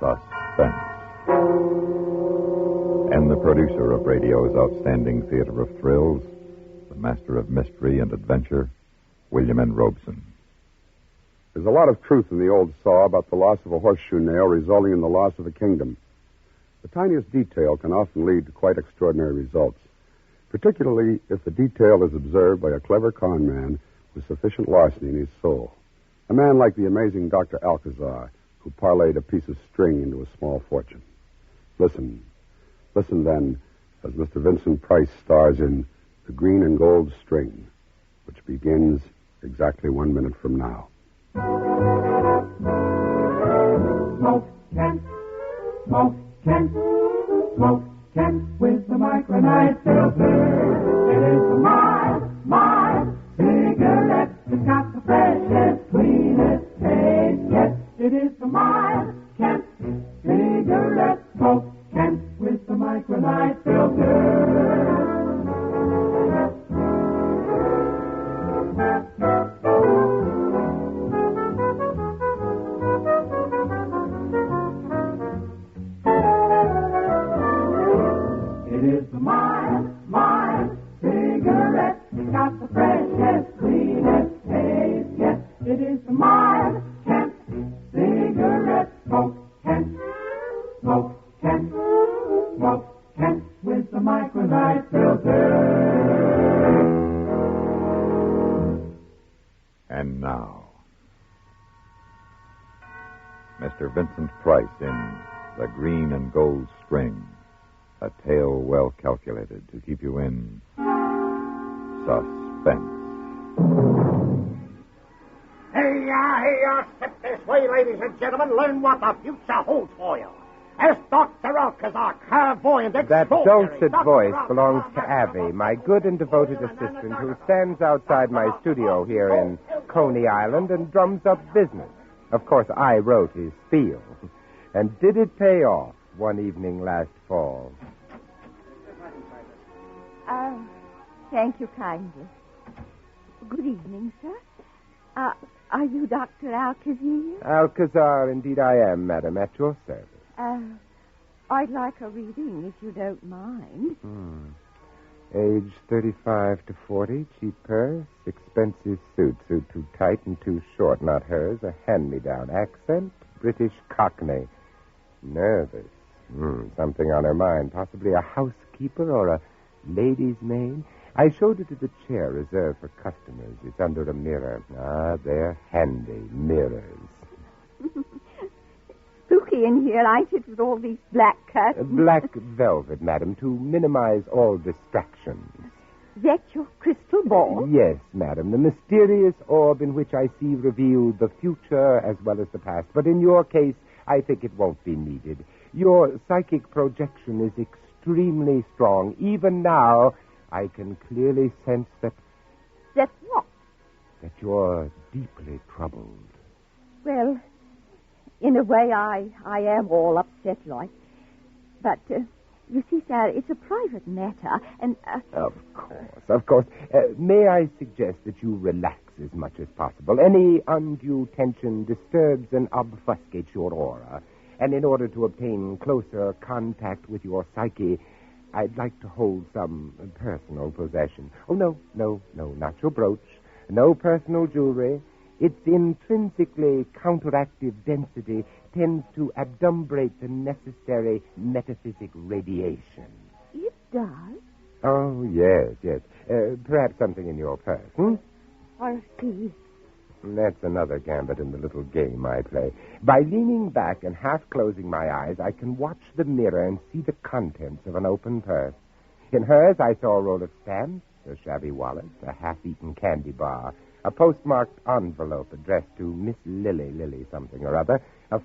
Suspense. And the producer of radio's outstanding theater of thrills, the master of mystery and adventure, William N. Robeson. There's a lot of truth in the old saw about the loss of a horseshoe nail resulting in the loss of a kingdom. The tiniest detail can often lead to quite extraordinary results, particularly if the detail is observed by a clever con man with sufficient larceny in his soul. A man like the amazing Dr. Alcazar, who parlayed a piece of string into a small fortune. Listen then, as Mr. Vincent Price stars in The Green and Gold String, which begins exactly 1 minute from now. Smoke can with the micronite filter. It is a mild cigarette. It's got the freshest, cleanest taste. Yes, it is the mild Kent cigarette. Smoke Kent with the micronite filter. It is the mild cigarette. It's got the freshest, cleanest taste. Yes, it is the mild Kent cigarette. Smoke Kent with the micronite filter. And now, Mr. Vincent Price in The Green and Gold String, a tale well calculated to keep you in suspense. Hey, step this way, ladies and gentlemen. Learn what the future holds for you. As Dr. Alcazar, clairvoyant, That extraordinary... dulcet voice belongs to Abby, my good and devoted assistant, who stands outside my studio here in Coney Island and drums up business. Of course, I wrote his spiel. And did it pay off one evening last fall? Thank you kindly. Good evening, sir. Are you Dr. Alcazar? Alcazar, indeed I am, madam, at your service. I'd like a reading, if you don't mind. Age 35 to 40, cheap purse, expensive suit too tight and too short, not hers, a hand-me-down accent, British Cockney. Nervous. Something on her mind, possibly a housekeeper or a lady's maid. I showed her to the chair reserved for customers. It's under a mirror. They're handy mirrors. Spooky in here, ain't it, with all these black curtains? Black velvet, madam, to minimize all distractions. That your crystal ball? Yes, madam, the mysterious orb in which I see revealed the future as well as the past. But in your case, I think it won't be needed. Your psychic projection is extremely strong. Even now, I can clearly sense that... That what? That you're deeply troubled. Well, in a way, I am all upset like. But, you see, sir, it's a private matter, and... Of course. May I suggest that you relax as much as possible? Any undue tension disturbs and obfuscates your aura. And in order to obtain closer contact with your psyche, I'd like to hold some personal possession. Oh, no, not your brooch. No personal jewelry. Its intrinsically counteractive density tends to adumbrate the necessary metaphysic radiation. It does? Oh, yes. Perhaps something in your purse, Or see. That's another gambit in the little game I play. By leaning back and half closing my eyes, I can watch the mirror and see the contents of an open purse. In hers, I saw a roll of stamps, a shabby wallet, a half-eaten candy bar, a postmarked envelope addressed to Miss Lily something or other, a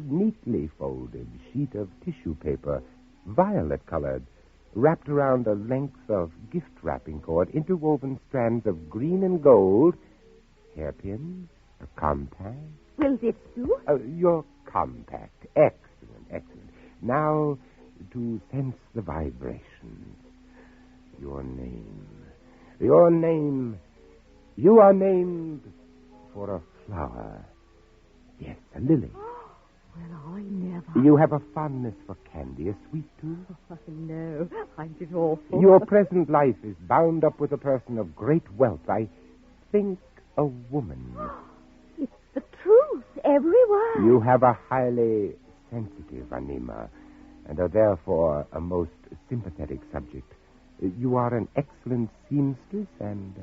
neatly folded sheet of tissue paper, violet-colored, wrapped around a length of gift-wrapping cord, interwoven strands of green and gold, hairpins, a compact. Will this do? Your compact. Excellent. Now, to sense the vibrations. Your name. You are named for a flower. Yes, a lily. Well, I You have a fondness for candy, a sweet tooth? Oh, no, I'm just awful. Your present life is bound up with a person of great wealth. I think a woman. It's the truth, every word. You have a highly sensitive anima, and are therefore a most sympathetic subject. You are an excellent seamstress and...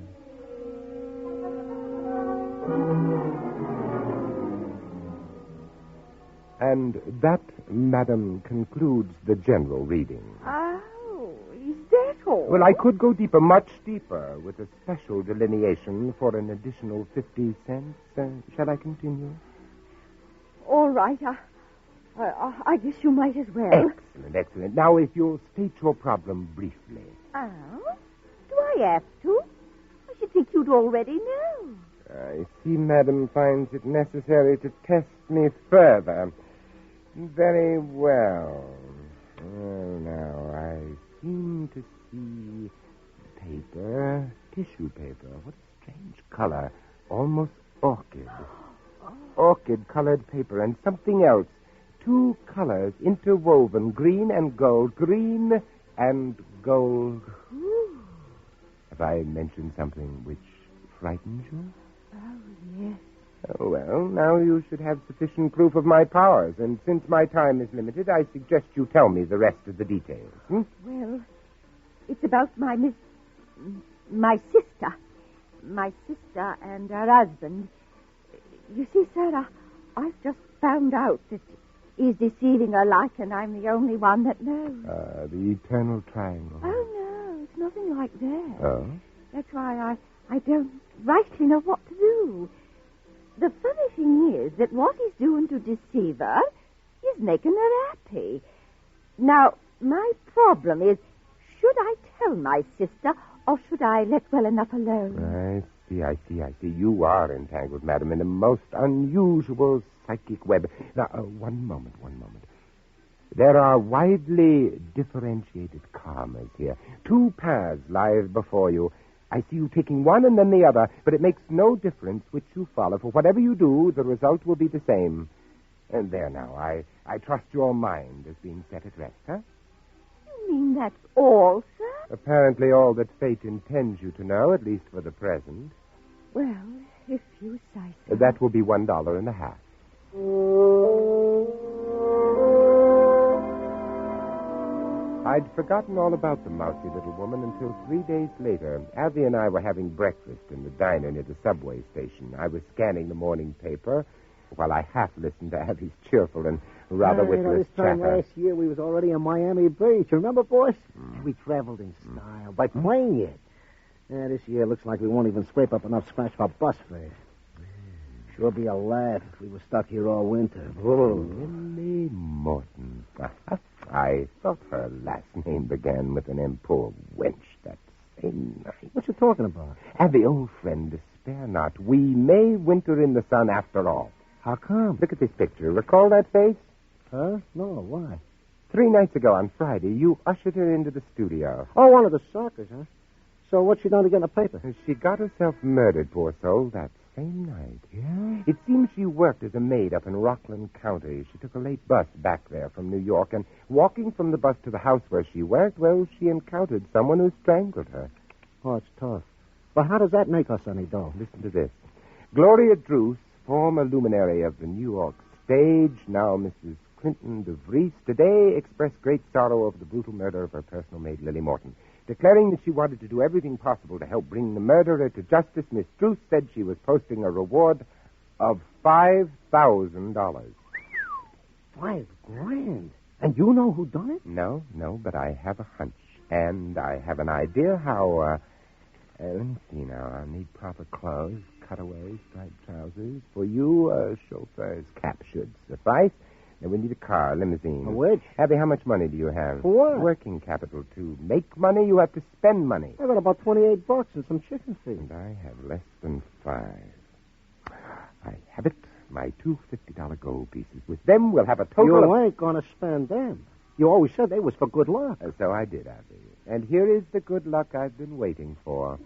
And that, madam, concludes the general reading. Oh, is that all? Well, I could go deeper, much deeper, with a special delineation for an additional 50 cents. Shall I continue? All right, I guess you might as well. Excellent, excellent. Now, if you'll state your problem briefly. Oh? Do I have to? I should think you'd already know. I see Madam finds it necessary to test me further. Very well. Well, now, I seem to see paper, tissue paper. What a strange color. Almost orchid. Orchid-colored paper and something else. Two colors interwoven, green and gold. Green and gold. Ooh. Have I mentioned something which frightens you? Oh, yes. Oh, well, now you should have sufficient proof of my powers, and since my time is limited, I suggest you tell me the rest of the details. Well, it's about my sister. My sister and her husband. You see, sir, I've just found out that he's deceiving her like, and I'm the only one that knows. The eternal triangle. Oh, no, it's nothing like that. Oh? That's why I don't rightly know what to do. The funny thing is that what he's doing to deceive her is making her happy. Now, my problem is, should I tell my sister, or should I let well enough alone? I see. You are entangled, madam, in a most unusual psychic web. Now, one moment. There are widely differentiated karmas here. Two paths lie before you. I see you taking one and then the other, but it makes no difference which you follow. For whatever you do, the result will be the same. And there now, I trust your mind as being set at rest, huh? You mean that's all, sir? Apparently all that fate intends you to know, at least for the present. Well, if you say so. That will be $1.50. I'd forgotten all about the mousy little woman until 3 days later. Abby and I were having breakfast in the diner near the subway station. I was scanning the morning paper while I half listened to Abby's cheerful and rather witless This time chatter. last year, we was already in Miami Beach. Remember, boss? We traveled in style, by plane yet. This year looks like we won't even scrape up enough scratch for bus fare. Sure be a laugh if we were stuck here all winter. Lily Morton. I thought her last name began with an M. Poor wench that same night. What you talking about? Abby, old friend, despair not. We may winter in the sun after all. How come? Look at this picture. Recall that face? Huh? No, why? 3 nights ago on Friday, you ushered her into the studio. Oh, one of the suckers, huh? So what she done to get in the paper? She got herself murdered, poor soul, that same night. Yeah? It seems she worked as a maid up in Rockland County. She took a late bus back there from New York, and walking from the bus to the house where she worked, well, she encountered someone who strangled her. Oh, it's tough. But how does that make us any dough? Listen to this. Gloria Druce, former luminary of the New York stage, now Mrs. Clinton de Vries, today expressed great sorrow over the brutal murder of her personal maid, Lily Morton. Declaring that she wanted to do everything possible to help bring the murderer to justice, Miss Druce said she was posting a reward of $5,000. $5,000? And you know who done it? No, but I have a hunch. And I have an idea how, let me see now. I'll need proper clothes, cutaways, striped trousers. For you, a chauffeur's cap should suffice. And we need a car, a limousine. A which? Abby, how much money do you have? For what? Working capital. To make money, you have to spend money. I got about $28 and some chicken feed. And I have less than 5. I have it. My 2 $50 gold pieces. With them, we'll have a total You ain't gonna spend them. You always said they was for good luck. So I did, Abby. And here is the good luck I've been waiting for.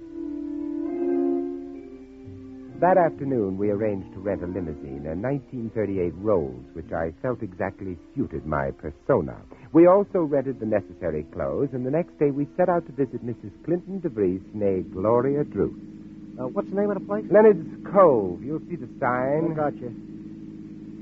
That afternoon, we arranged to rent a limousine, a 1938 Rolls, which I felt exactly suited my persona. We also rented the necessary clothes, and the next day we set out to visit Mrs. Clinton DeVries, née Gloria Druce. What's the name of the place? Leonard's Cove. You'll see the sign. I gotcha.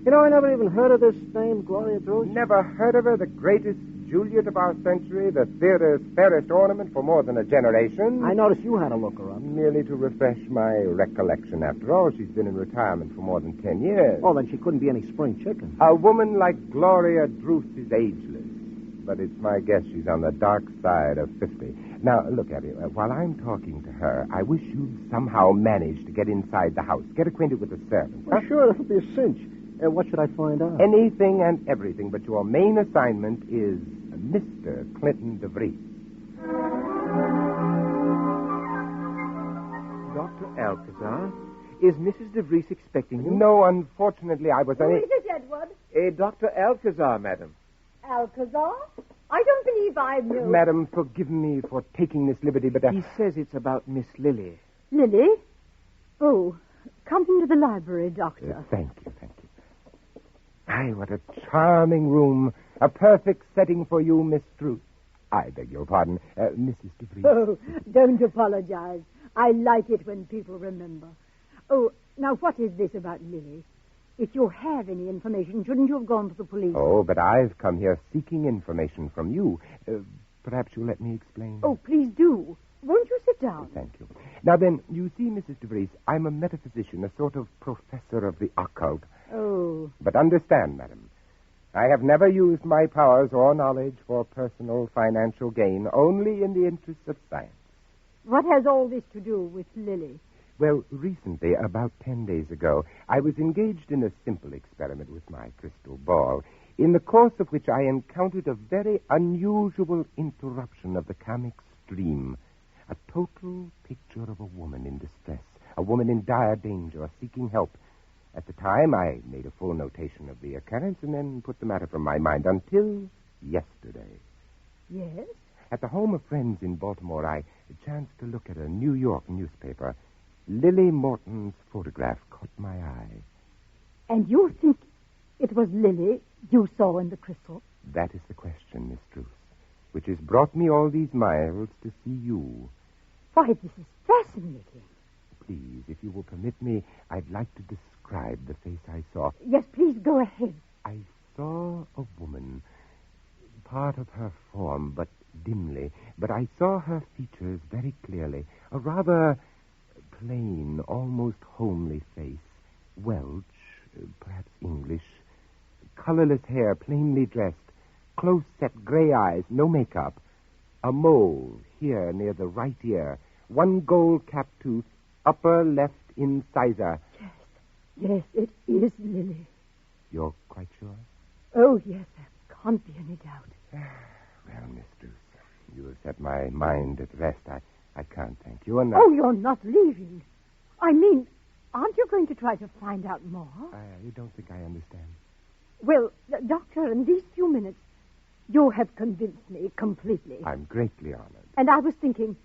You know, I never even heard of this name, Gloria Druce. Never heard of her, the greatest Juliet of our century, the theater's fairest ornament for more than a generation? I noticed you had to look her up. Merely to refresh my recollection. After all, she's been in retirement for more than 10 years. Oh, then she couldn't be any spring chicken. A woman like Gloria Druce is ageless, but it's my guess she's on the dark side of 50. Now, look, Abby, while I'm talking to her, I wish you'd somehow manage to get inside the house. Get acquainted with the servants. Well, sure, that'll be a cinch. What should I find out? Anything and everything, but your main assignment is Mr. Clinton DeVries. Dr. Alcazar, is Mrs. DeVries expecting you? No, unfortunately, I was Who is it, Edward? Dr. Alcazar, madam. Alcazar? I don't believe I knew. Madam, forgive me for taking this liberty, but... He says it's about Miss Lily. Lily? Oh, come into the library, Doctor. Thank you. Aye, what a charming room. A perfect setting for you, Miss Druce. I beg your pardon, Mrs. DeVries. Oh, don't apologize. I like it when people remember. Oh, now what is this about Lily? If you have any information, shouldn't you have gone to the police? Oh, but I've come here seeking information from you. Perhaps you'll let me explain. Oh, please do. Won't you sit down? Thank you. Now then, you see, Mrs. DeVries, I'm a metaphysician, a sort of professor of the occult. Oh. But understand, madam, I have never used my powers or knowledge for personal financial gain, only in the interests of science. What has all this to do with Lily? Well, recently, about 10 days ago, I was engaged in a simple experiment with my crystal ball, in the course of which I encountered a very unusual interruption of the comic stream. A total picture of a woman in distress, a woman in dire danger, seeking help. At the time, I made a full notation of the occurrence and then put the matter from my mind until yesterday. Yes? At the home of friends in Baltimore, I chanced to look at a New York newspaper. Lily Morton's photograph caught my eye. And you think it was Lily you saw in the crystal? That is the question, Miss Druce, which has brought me all these miles to see you. Why, this is fascinating. Please, if you will permit me, I'd like to describe the face I saw. Yes, please go ahead. I saw a woman, part of her form, but dimly. But I saw her features very clearly. A rather plain, almost homely face. Welsh, perhaps English. Colorless hair, plainly dressed. Close-set gray eyes, no makeup. A mole here near the right ear. One gold-capped tooth, upper left incisor. Yes, it is Lily. You're quite sure? Oh, yes, there can't be any doubt. Well, Miss Druce, you have set my mind at rest. I can't thank you enough. Oh, you're not leaving. I mean, aren't you going to try to find out more? I don't think I understand. Well, Doctor, in these few minutes, you have convinced me completely. I'm greatly honored. And I was thinking,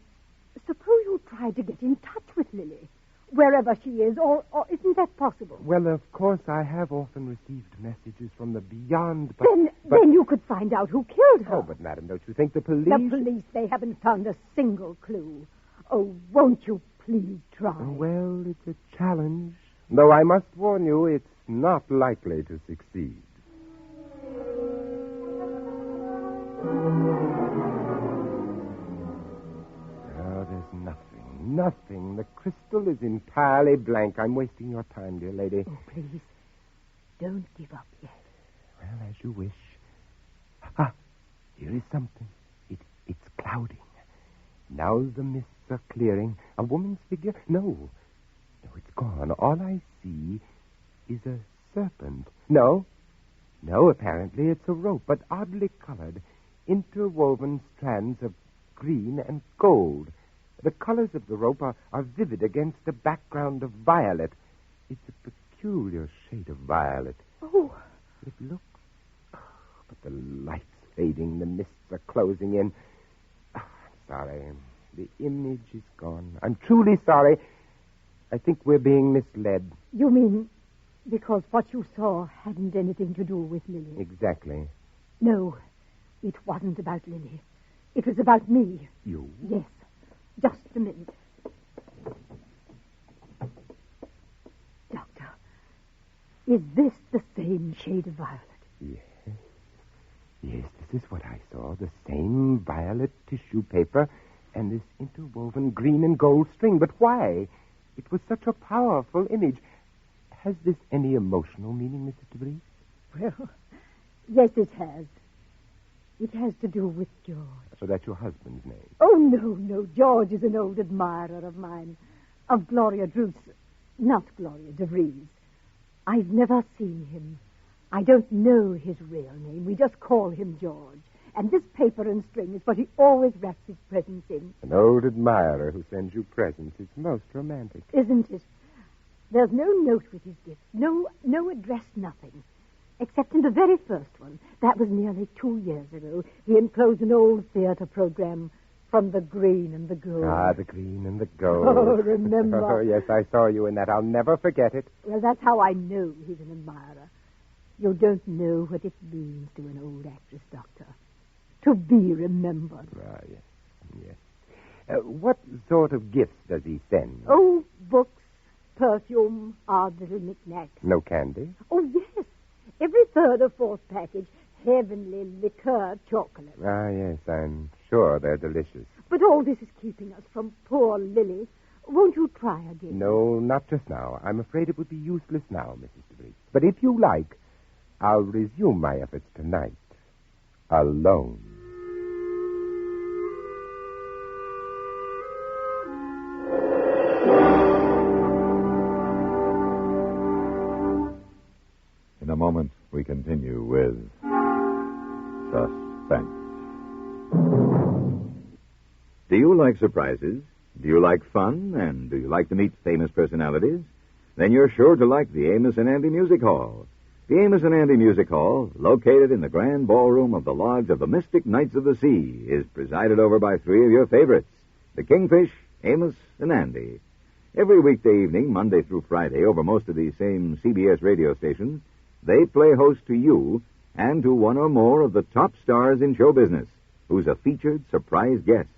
suppose you try to get in touch with Lily, wherever she is, or isn't that possible? Well, of course, I have often received messages from the beyond, but... Then you could find out who killed her. Oh, but, madam, don't you think the police... The police, they haven't found a single clue. Oh, won't you please try? Well, it's a challenge. Though I must warn you, it's not likely to succeed. Oh, there's nothing. The crystal is entirely blank. I'm wasting your time, dear lady. Oh, please, don't give up yet. Well, as you wish. Here is something. It's clouding. Now the mists are clearing. A woman's figure? No, it's gone. All I see is a serpent. No, apparently it's a rope, but oddly colored. Interwoven strands of green and gold. The colors of the rope are vivid against a background of violet. It's a peculiar shade of violet. Oh. It looks... but the light's fading. The mists are closing in. I'm sorry. The image is gone. I'm truly sorry. I think we're being misled. You mean because what you saw hadn't anything to do with Lily? Exactly. No, it wasn't about Lily. It was about me. You? Yes. Just a minute. Doctor, is this the same shade of violet? Yes. Yes, this is what I saw. The same violet tissue paper and this interwoven green and gold string. But why? It was such a powerful image. Has this any emotional meaning, Mrs. DeVries? Well, yes, it has. It has to do with George. So that's your husband's name? Oh, no. George is an old admirer of mine. Of Gloria Druce. Not Gloria DeVries. I've never seen him. I don't know his real name. We just call him George. And this paper and string is what he always wraps his presents in. An old admirer who sends you presents. It's most romantic. Isn't it? There's no note with his gift. No address, nothing. Except in the very first one. That was nearly 2 years ago. He enclosed an old theater program from the green and the gold. Ah, the green and the gold. Oh, remember? Oh, yes, I saw you in that. I'll never forget it. Well, that's how I know he's an admirer. You don't know what it means to an old actress, Doctor. To be remembered. Ah, yes. What sort of gifts does he send? Oh, books, perfume, odd little knickknacks. No candy? Oh, yes. Every third or fourth package, heavenly liqueur chocolate. Ah, yes, I'm sure they're delicious. But all this is keeping us from poor Lily. Won't you try again? No, not just now. I'm afraid it would be useless now, Mrs. DeVries. But if you like, I'll resume my efforts tonight. Alone. In a moment, we continue with Suspense. Do you like surprises? Do you like fun? And do you like to meet famous personalities? Then you're sure to like the Amos and Andy Music Hall. The Amos and Andy Music Hall, located in the grand ballroom of the Lodge of the Mystic Knights of the Sea, is presided over by three of your favorites, the Kingfish, Amos, and Andy. Every weekday evening, Monday through Friday, over most of these same CBS radio stations, they play host to you and to one or more of the top stars in show business, who's a featured surprise guest.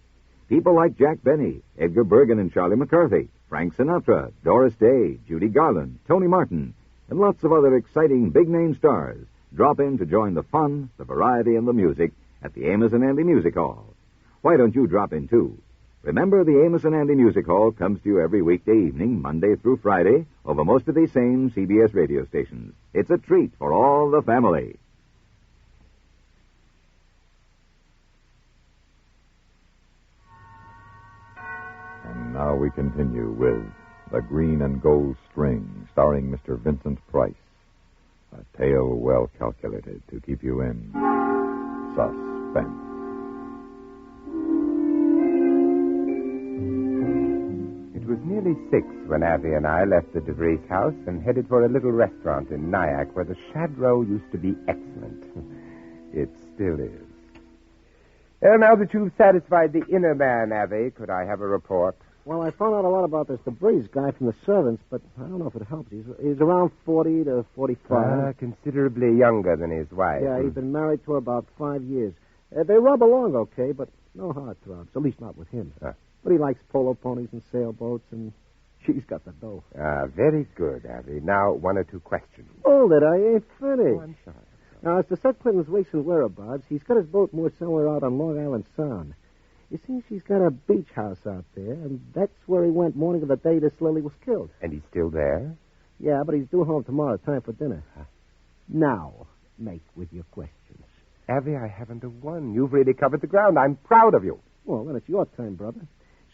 People like Jack Benny, Edgar Bergen and Charlie McCarthy, Frank Sinatra, Doris Day, Judy Garland, Tony Martin, and lots of other exciting big-name stars drop in to join the fun, the variety, and the music at the Amos and Andy Music Hall. Why don't you drop in, too? Remember, the Amos and Andy Music Hall comes to you every weekday evening, Monday through Friday, over most of these same CBS radio stations. It's a treat for all the family. And now we continue with The Green and Gold String, starring Mr. Vincent Price. A tale well calculated to keep you in suspense. It was nearly 6 when Abby and I left the DeVries house and headed for a little restaurant in Nyack where the Shadrow used to be excellent. It still is. Well, now that you've satisfied the inner man, Abby, could I have a report? Well, I found out a lot about this DeVries guy from the servants, but I don't know if it helps. He's around 40 to 45. Considerably younger than his wife. Yeah, he's been married to her about 5 years. They rub along okay, but no heartthrobs, at least not with him. But he likes polo ponies and sailboats, and she's got the dough. Very good, Abby. Now, 1 or 2 questions. Hold it, I ain't finished. Oh, I'm sorry. Now, as to Seth Clinton's recent whereabouts, he's got his boat moored somewhere out on Long Island Sound. You see, she's got a beach house out there, and that's where he went morning of the day this Lily was killed. And he's still there? Yeah, but he's due home tomorrow, time for dinner. Now, make with your questions. Abby, I haven't a one. You've really covered the ground. I'm proud of you. Well, then it's your turn, brother.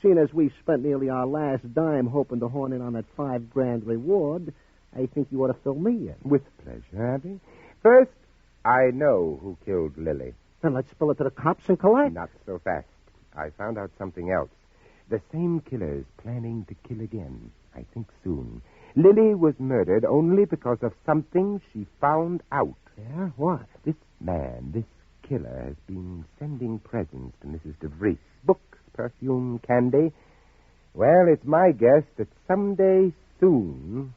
Seeing as we've spent nearly our last dime hoping to horn in on that $5,000 reward, I think you ought to fill me in. With pleasure, Abby. First, I know who killed Lily. Then let's spill it to the cops and collect. Not so fast. I found out something else. The same killer is planning to kill again. I think soon. Lily was murdered only because of something she found out. Yeah? What? This man, this killer, has been sending presents to Mrs. DeVries. Books, perfume, candy. Well, it's my guess that someday soon,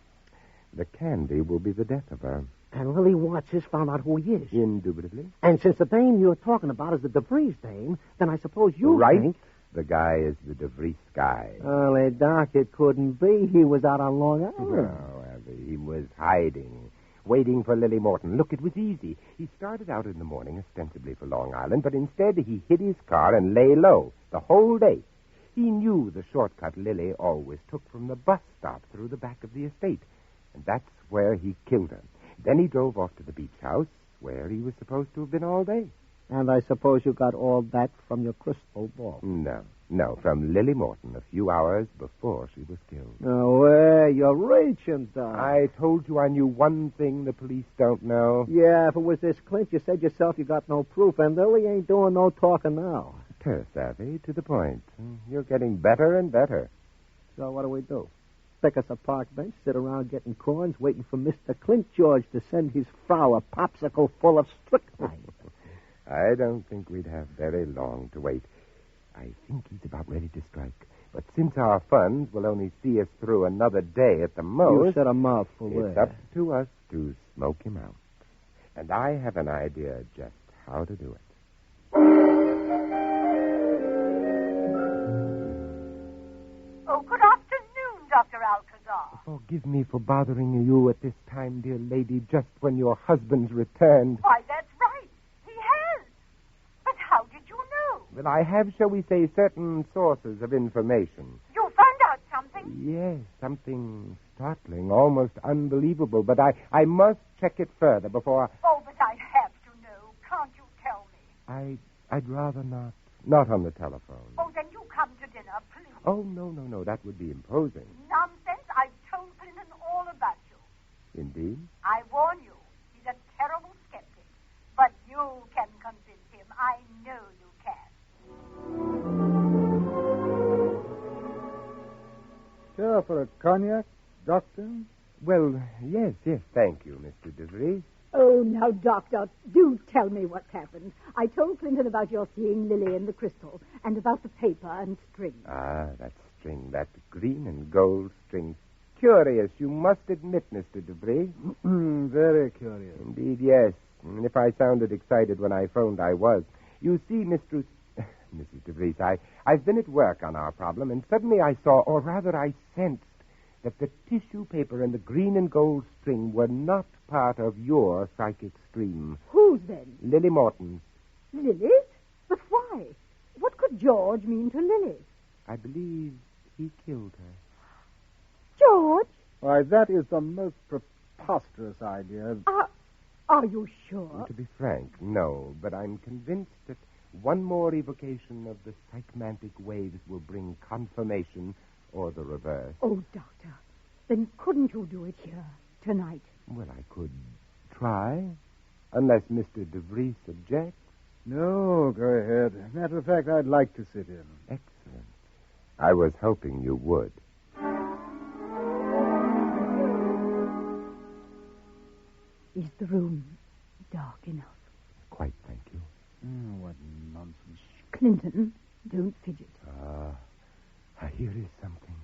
the candy will be the death of her. And Lily Watts has found out who he is. Indubitably. And since the dame you're talking about is the DeVries dame, then I suppose you Right. think... The guy is the DeVries guy. Well, Doc, it couldn't be. He was out on Long Island. No, Abby, he was hiding, waiting for Lily Morton. Look, it was easy. He started out in the morning ostensibly for Long Island, but instead he hid his car and lay low the whole day. He knew the shortcut Lily always took from the bus stop through the back of the estate, and that's where he killed her. Then he drove off to the beach house, where he was supposed to have been all day. And I suppose you got all that from your crystal ball. No, from Lily Morton a few hours before she was killed. No way, you're reaching, Doc. I told you I knew one thing the police don't know. Yeah, if it was this Clint, you said yourself you got no proof, and Lily ain't doing no talking now. Terse, Abby, to the point. You're getting better and better. So what do? Pick us a park bench, sit around getting corns, waiting for Mr. Clint George to send his frau a popsicle full of strychnine. I don't think we'd have very long to wait. I think he's about ready to strike. But since our funds will only see us through another day at the most... You said a mouthful it's there. up to us to smoke him out. And I have an idea just how to do it. Oh, good afternoon, Dr. Alcazar. Forgive me for bothering you at this time, dear lady, just when your husband's returned. Why, that's right. He has. But how did you know? Well, I have, shall we say, certain sources of information. You found out something? Yes, something startling, almost unbelievable, but I must check it further before... Oh, but I have to know. Can't you tell me? I'd rather not. Not on the telephone. Oh, then you come to dinner, please. Oh, no. That would be imposing. Nonsense. I've told Clinton all about you. Indeed? I warn you. He's a terrible skeptic. But you can convince him. I know you can. Care for a cognac, Doctor? Well, yes, thank you, Mr. DeVries. Oh, now, Doctor, do tell me what's happened. I told Clinton about your seeing Lily and the crystal, and about the paper and string. Ah, that string, that green and gold string. Curious, you must admit, Mr. DeVries. Very curious. Indeed, yes. And if I sounded excited when I phoned, I was. You see, Mrs. DeVries, I've been at work on our problem, and suddenly I saw, or rather I sensed, that the tissue paper and the green and gold string were not part of your psychic stream. Whose then? Lily Morton's. Lily's? But why? What could George mean to Lily? I believe he killed her. George? Why, that is the most preposterous idea. Are you sure? To be frank, no, but I'm convinced that one more evocation of the psychmantic waves will bring confirmation or the reverse. Oh, Doctor, then couldn't you do it here, tonight? Well, I could try, unless Mr. DeVries objects. No, go ahead. Matter of fact, I'd like to sit in. Excellent. I was hoping you would. Is the room dark enough? Quite, thank you. What nonsense. Clinton, don't fidget. Here is something.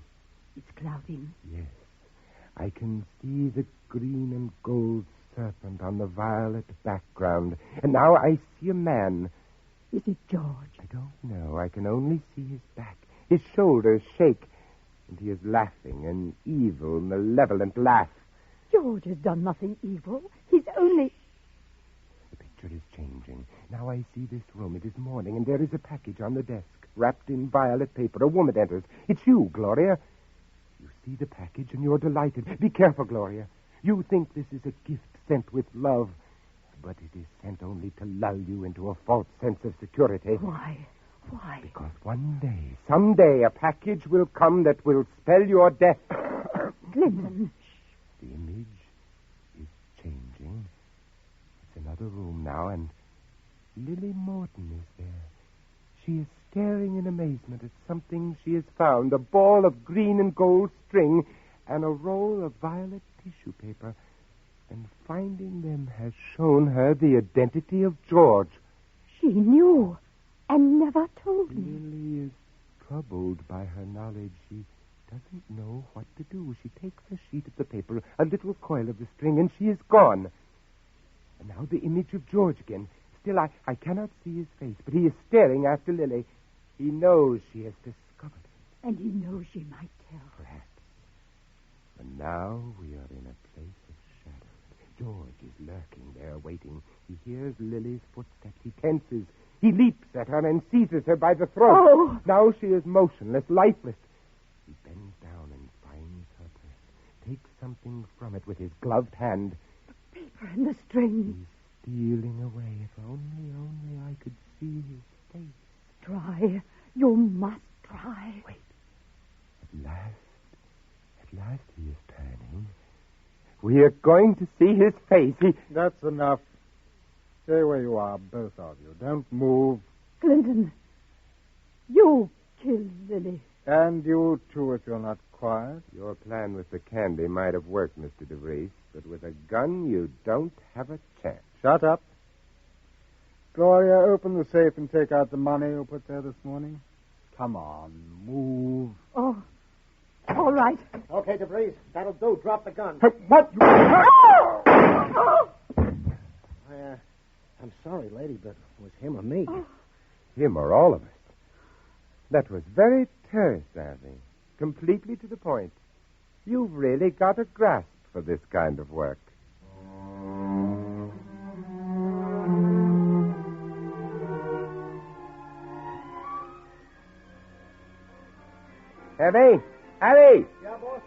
It's clouding. Yes. I can see the green and gold serpent on the violet background. And now I see a man. Is it George? I don't know. I can only see his back. His shoulders shake. And he is laughing, an evil, malevolent laugh. George has done nothing evil. He's only... The picture is changing. Now I see this room. It is morning, and there is a package on the desk, wrapped in violet paper. A woman enters. It's you, Gloria. You see the package, and you're delighted. Be careful, Gloria. You think this is a gift sent with love, but it is sent only to lull you into a false sense of security. Why? Because one day, someday, a package will come that will spell your death. Clinton. The image is changing. It's another room now, and Lily Morton is there. She is staring in amazement at something she has found, a ball of green and gold string and a roll of violet tissue paper. And finding them has shown her the identity of George. She knew and never told me. Lily is troubled by her knowledge. She doesn't know what to do. She takes a sheet of the paper, a little coil of the string, and she is gone. And now the image of George again. Still, I cannot see his face, but he is staring after Lily. He knows she has discovered him. And he knows she might tell. Perhaps. And now we are in a place of shadow. George is lurking there, waiting. He hears Lily's footsteps. He tenses. He leaps at her and seizes her by the throat. Oh! Now she is motionless, lifeless. He bends down and finds her purse, takes something from it with his gloved hand. The paper and the string. He's stealing away. If only I could see his face. Try. You must try. Wait. At last he is turning. We are going to see his face. That's enough. Stay where you are, both of you. Don't move. Clinton, you killed Lily. And you, too, if you're not quiet. Your plan with the candy might have worked, Mr. DeVries, but with a gun, you don't have a chance. Shut up. Gloria, open the safe and take out the money you put there this morning. Come on, move. Oh, all right. Okay, DeVries, that'll do. Drop the gun. What? I'm sorry, lady, but it was him or me. Him or all of us. That was very terse, Annie. Completely to the point. You've really got a grasp for this kind of work. Harry! Harry! Yeah, boss?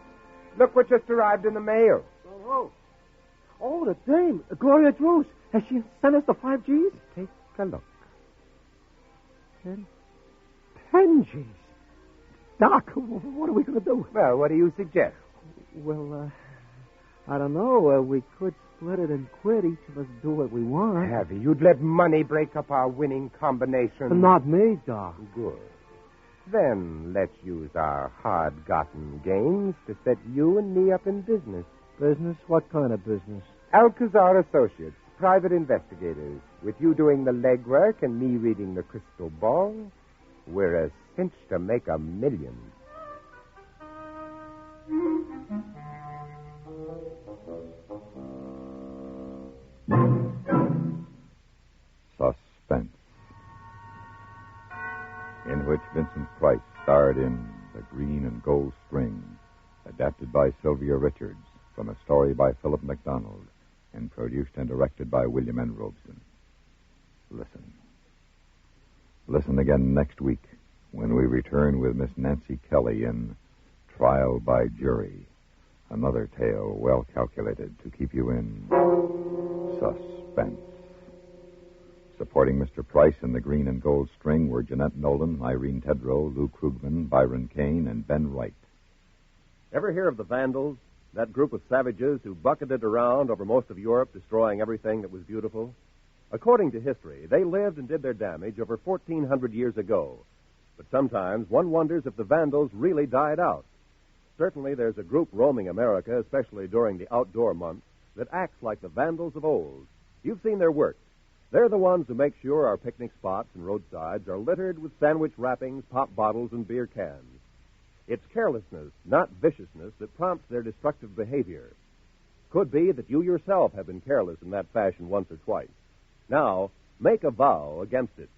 Look what just arrived in the mail. Oh, the dame, Gloria Drews. Has she sent us the 5 Gs? Take a look. 10 Gs. Doc, what are we going to do? Well, what do you suggest? Well, I don't know. We could split it and quit. Each of us do what we want. Harry, you'd let money break up our winning combination. But not me, Doc. Good. Then let's use our hard-gotten gains to set you and me up in business. Business? What kind of business? Alcazar Associates, private investigators. With you doing the legwork and me reading the crystal ball, we're a cinch to make $1 million. Suspense, in which Vincent Price starred in The Green and Gold String, adapted by Sylvia Richards from a story by Philip MacDonald, and produced and directed by William N. Robson. Listen. Listen again next week when we return with Miss Nancy Kelly in Trial by Jury, another tale well calculated to keep you in suspense. Supporting Mr. Price in The Green and Gold String were Jeanette Nolan, Irene Tedrow, Lou Krugman, Byron Kane, and Ben Wright. Ever hear of the Vandals? That group of savages who bucketed around over most of Europe, destroying everything that was beautiful? According to history, they lived and did their damage over 1,400 years ago. But sometimes one wonders if the Vandals really died out. Certainly there's a group roaming America, especially during the outdoor months, that acts like the Vandals of old. You've seen their work. They're the ones who make sure our picnic spots and roadsides are littered with sandwich wrappings, pop bottles, and beer cans. It's carelessness, not viciousness, that prompts their destructive behavior. Could be that you yourself have been careless in that fashion once or twice. Now, make a vow against it.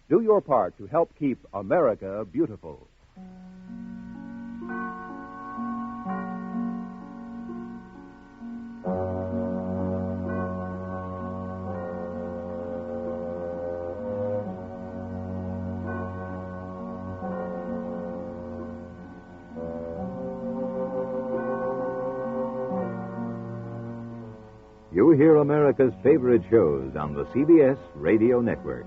Do your part to help keep America beautiful. You hear America's favorite shows on the CBS Radio Network.